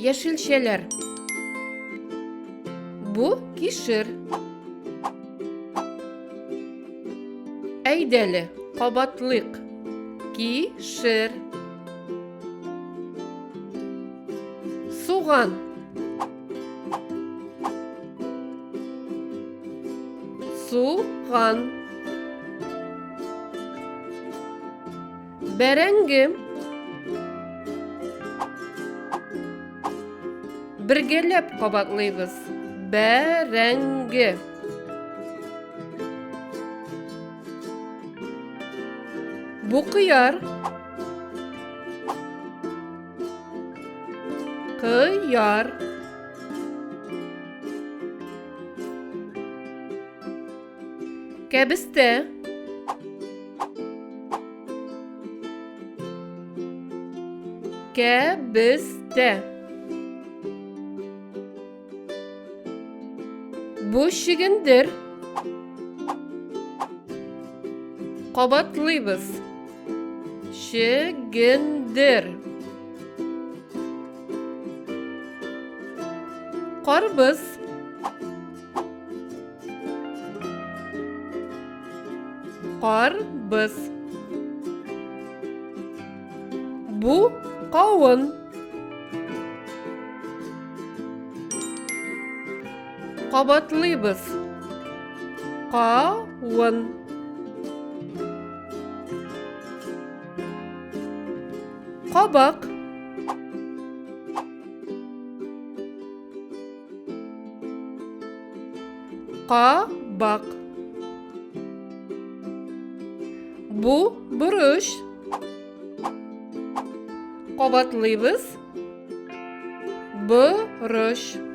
Яшелчәләр. Бу кишер. Әйдәле, кабатлык. Кишер. Суган. Суган. Бәрәңге. Бергәләп кабатлыйбыз. Бәрәңге. Бу кыяр. Кыяр. Кәбестә. Кәбестә. Бу чөгендер. Кабатлыйбыз. Чөгендер. Карбыз. Карбыз. Бу кавын. Кабатлыйбыз. Кавын. Кабак. Кабак. Бу бурыч. Кабатлыйбыз. Бурыч.